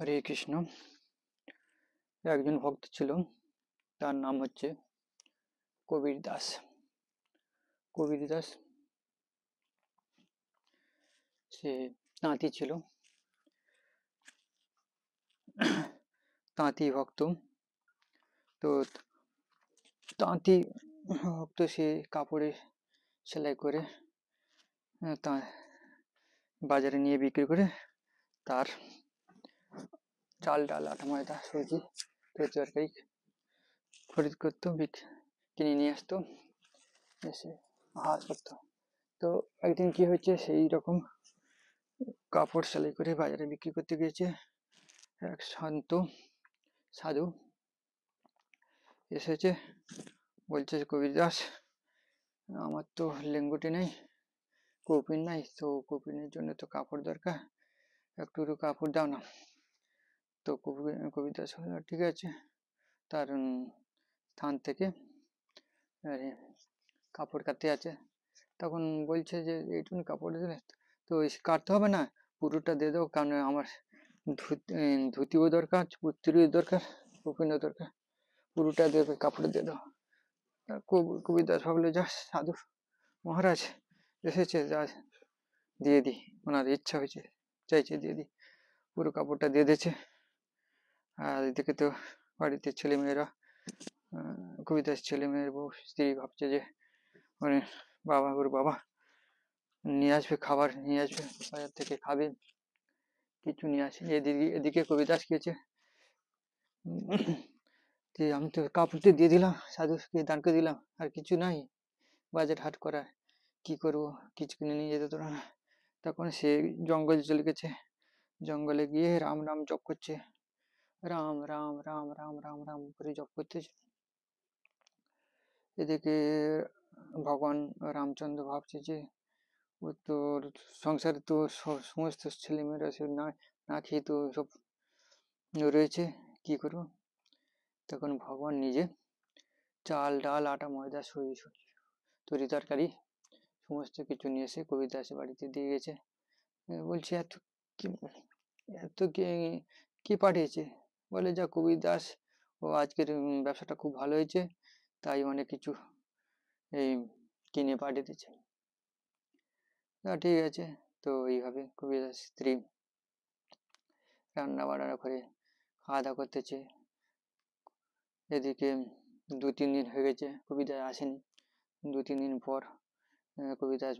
হরে কৃষ্ণ। একজন ভক্ত ছিল, তার নাম হচ্ছে কবির দাস। কবির দাস সে তাঁতি ছিল, তাঁতি ভক্ত। তো তাঁতি ভক্ত সে কাপড়ে সেলাই করে তা বাজারে নিয়ে বিক্রি করে তার চাল ডাল আটা ময়দা সুজি তরকারি খরিদ করতো, কিনে নিয়ে আসতো, এসে হাত করতো। তো একদিন কি হয়েছে, সেই রকম কাপড় সেলাই করে বাজারে বিক্রি করতে গিয়েছে এক শান্ত সাধু এসেছে, বলছে কবির দাস, আমার তো লেঙ্গুটি নেই, কৌপিন নাই, তো কৌপিনের জন্য তো কাপড় দরকার, একটু কাপড় দাও না। তো কবির দাস বলল ঠিক আছে। তার স্থান থেকে কাপড় কাটতে আছে, তখন বলছে যে এইটুকুনি কাপড় দিলে তো কাটতে হবে না, পুরোটা দিয়ে দাও, কারণ আমার ধুতিও দরকার, পুত্রিও দরকার, কৌপিনও দরকার, পুরোটা দেবে, কাপড় দিয়ে দাও। কবির দাস ভাবলো যা সাধু মহারাজ এসেছে, যা দিয়ে দিই, ওনার ইচ্ছা হয়েছে, চাইছে দিয়ে দিই, পুরো কাপড়টা দিয়ে দিয়েছে। আর এদিকে তো বাড়িতে ছেলেমেয়েরা, কবির দাস ছেলেমেয়ের বউ স্ত্রী ভাবছে যে মানে ওর বাবা নিয়ে আসবে, খাবার নিয়ে আসবে বাজার থেকে, খাবে, কিছু নিয়ে আসে। এদিকে কবির দাস গিয়েছে যে আমি তো কাপড়টি দিয়ে দিলাম, সাধুকে দান করে দিলাম, আর কিছু নাই, বাজার হাট করার, কি করবো, কিছু কিনে নিয়ে যেতে তোরা না। তখন সে জঙ্গলে চলে গেছে, জঙ্গলে গিয়ে রাম রাম জপ করছে, রাম রাম রাম রাম রাম রাম করে জপ করতেছে। এদিকে ভগবান রামচন্দ্র ভাবছে যে ও তোর সংসারে তো সমস্ত ছেলেমেয়েরা সে না খেয়ে তো সব রয়েছে, কি করবো। তখন ভগবান নিজে চাল ডাল আটা ময়দা সুজি তরি তরকারি সমস্ত কিছু নিয়ে এসে কবির দাসের বাড়িতে দিয়ে গেছে। বলছে এত কি পাঠিয়েছে, বলে যা কবির দাস, ও আজকের ব্যবসাটা খুব ভালো হয়েছে, তাই অনেক কিছু এই কিনে পাঠিয়ে দিচ্ছে। ঠিক আছে। তো এইভাবে কবির দাস স্ত্রী রান্না বান্না করে খাওয়া দাওয়া করতেছে। এদিকে 2-3 দিন হয়ে গেছে, কবির দাস আসেনি। 2-3 দিন পর কবির দাস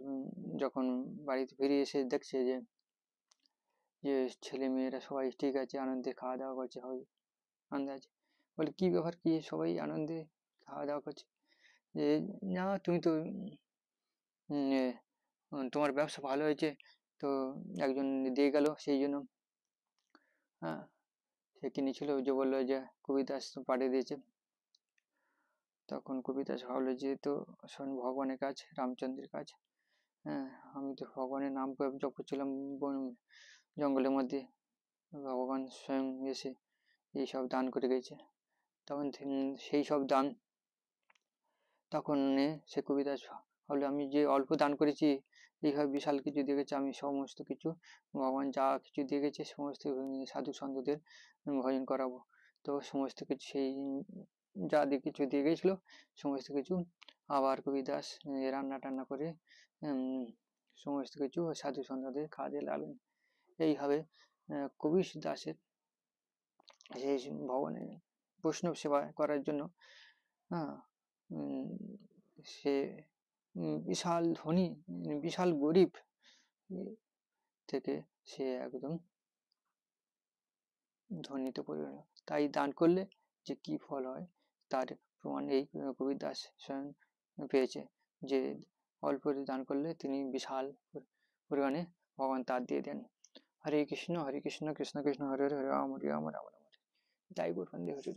যখন বাড়িতে ফিরে এসে দেখছে যে ছেলে মেয়েরা সবাই ঠিক আছে, আনন্দে খাওয়া দাওয়া করছে, সবাই আনন্দে আছে। বলে কি ব্যাপার, কি সবাই আনন্দে খাওয়া দাওয়া করছে, যে না তুমি তো তোমার ব্যবসা ভালো হয়েছে, তো একজন দিয়ে গেল, সেই জন্য হ্যাঁ সে কিনেছিল, যে বললো যে কবির দাস তো পাঠিয়ে দিয়েছে। তখন কবির দাস ভাবলো যে তো স্বয়ং ভগবানের কাজ, রামচন্দ্রের কাজ, হ্যাঁ আমি তো ভগবানের নাম জপ করছিলাম জঙ্গলের মধ্যে, ভগবান স্বয়ং এসে এইসব দান করে গেছে। তখন সেই সব দান, তখন সে কবির দাস ভাবলো আমি যে অল্প দান করেছি, এইভাবে বিশাল কিছু দিয়ে গেছে, আমি সমস্ত কিছু ভগবান যা কিছু দিয়ে গেছে সমস্ত সাধু সন্তদের ভজন করাবো। তো সমস্ত কিছু সেই যা দিয়ে কিছু দিয়ে গেছিলো সমস্ত কিছু আবার কবির দাস রান্না টান্না করে সমস্ত কিছু সাধু সন্তদের খাওয়াতে লাগলেন। এইভাবে কবির দাসের সেই ভগবানের বৈষ্ণব সেবা করার জন্য সে বিশাল ধনী, বিশাল গরিব থেকে সে একদম ধনীতে পরিণত। তাই দান করলে যে কি ফল হয় তার প্রমাণ এই কবির দাস স্বয়ং পেয়েছে, যে অল্প দান করলে তিনি বিশাল পরিমাণে ভগবান তার দিয়ে দেন। হরে কৃষ্ণ কৃষ্ণ কৃষ্ণ হরে হরে, হরে রাম রাম রাম রাম হরে। জয় গৌর বন্দে হরি।